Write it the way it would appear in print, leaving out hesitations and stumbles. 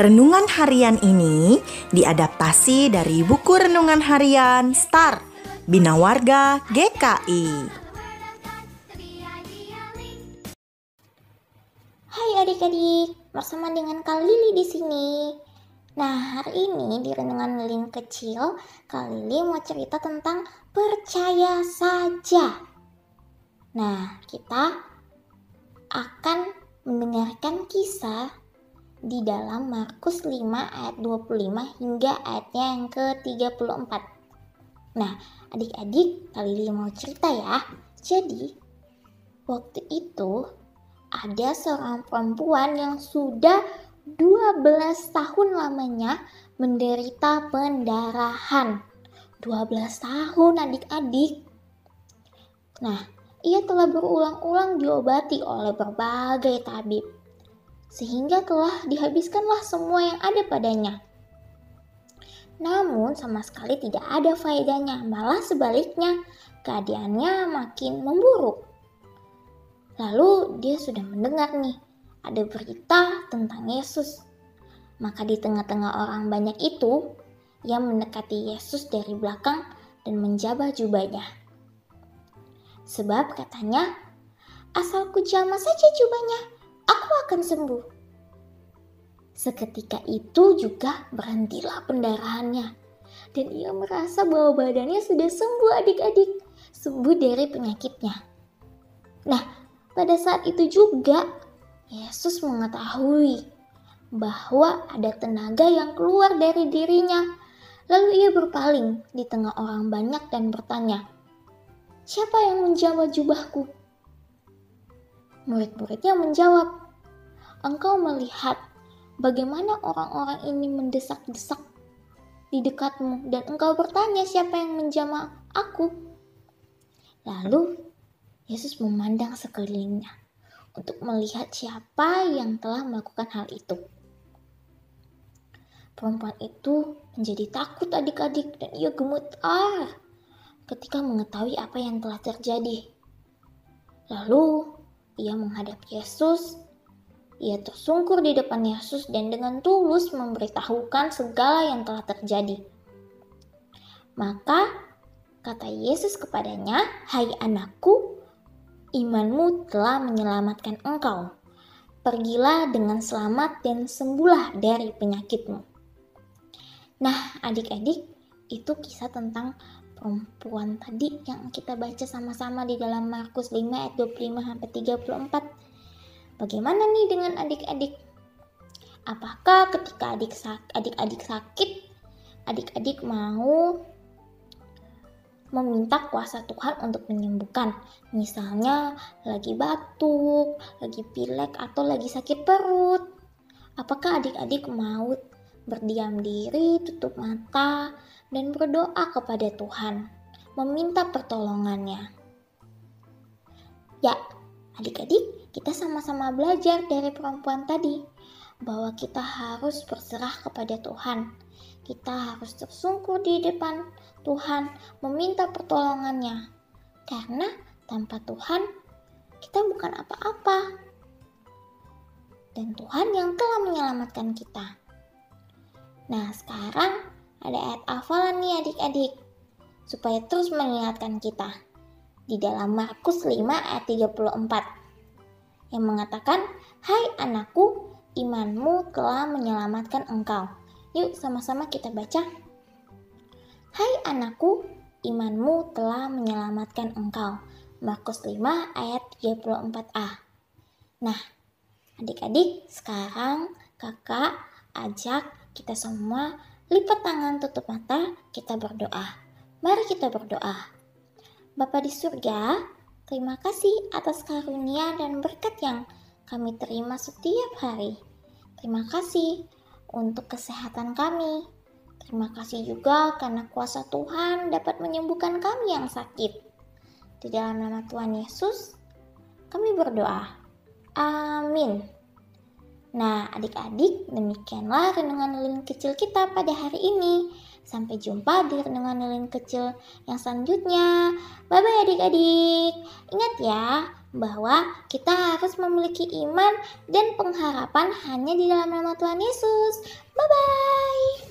Renungan harian ini diadaptasi dari buku renungan harian Star Bina Warga GKI. Hai adik-adik, bersama dengan Kak Lili di sini. Nah, hari ini di renungan Lilin kecil, Kak Lili mau cerita tentang percaya saja. Nah, kita akan mendengarkan kisah di dalam Markus 5 ayat 25 hingga ayatnya yang ke-34. Nah, adik-adik, Kak Lili mau cerita ya. Jadi, waktu itu ada seorang perempuan yang sudah 12 tahun lamanya menderita pendarahan. 12 tahun adik-adik. Nah, ia telah berulang-ulang diobati oleh berbagai tabib, sehingga telah dihabiskanlah semua yang ada padanya. Namun sama sekali tidak ada faedahnya, malah sebaliknya, keadaannya makin memburuk. Lalu dia sudah mendengar nih, ada berita tentang Yesus. Maka di tengah-tengah orang banyak itu, ia mendekati Yesus dari belakang dan menjabah jubahnya. Sebab katanya, asal ku jamah saja jubahnya, aku akan sembuh. Seketika itu juga berhentilah pendarahannya. Dan ia merasa bahwa badannya sudah sembuh adik-adik. Sembuh dari penyakitnya. Nah, pada saat itu juga Yesus mengetahui bahwa ada tenaga yang keluar dari dirinya. Lalu ia berpaling di tengah orang banyak dan bertanya, "Siapa yang menjamah jubahku?" Murid-muridnya menjawab, "Engkau melihat bagaimana orang-orang ini mendesak-desak di dekatmu dan engkau bertanya siapa yang menjamah aku?" Lalu Yesus memandang sekelilingnya untuk melihat siapa yang telah melakukan hal itu. Perempuan itu menjadi takut adik-adik dan ia gemetar ketika mengetahui apa yang telah terjadi. Lalu ia menghadap Yesus. Ia tersungkur di depan Yesus dan dengan tulus memberitahukan segala yang telah terjadi. Maka kata Yesus kepadanya, "Hai anakku, imanmu telah menyelamatkan engkau. Pergilah dengan selamat dan sembuhlah dari penyakitmu." Nah, adik-adik, itu kisah tentang perempuan tadi yang kita baca sama-sama di dalam Markus 5 ayat 25-34. Bagaimana nih dengan adik-adik? Apakah ketika adik-adik sakit, adik-adik mau meminta kuasa Tuhan untuk menyembuhkan? Misalnya lagi batuk, lagi pilek, atau lagi sakit perut. Apakah adik-adik mau berdiam diri, tutup mata, dan berdoa kepada Tuhan, meminta pertolongannya? Ya, adik-adik, kita sama-sama belajar dari perempuan tadi, bahwa kita harus berserah kepada Tuhan. Kita harus tersungkur di depan Tuhan, meminta pertolongannya. Karena tanpa Tuhan, kita bukan apa-apa. Dan Tuhan yang telah menyelamatkan kita. Nah, sekarang ada ayat hafalan nih adik-adik, supaya terus mengingatkan kita. Di dalam Markus 5 ayat 34, yang mengatakan, "Hai anakku, imanmu telah menyelamatkan engkau." Yuk sama-sama kita baca. "Hai anakku, imanmu telah menyelamatkan engkau." Markus 5 ayat 34a. Nah, adik-adik, sekarang kakak ajak kita semua lipat tangan, tutup mata, kita berdoa. Mari kita berdoa. Bapa di surga, terima kasih atas karunia dan berkat yang kami terima setiap hari. Terima kasih untuk kesehatan kami. Terima kasih juga karena kuasa Tuhan dapat menyembuhkan kami yang sakit. Di dalam nama Tuhan Yesus, kami berdoa. Amin. Nah, adik-adik, demikianlah renungan Lilin kecil kita pada hari ini. Sampai jumpa di renungan lilin kecil yang selanjutnya. Bye-bye adik-adik. Ingat ya, bahwa kita harus memiliki iman dan pengharapan hanya di dalam nama Tuhan Yesus. Bye-bye.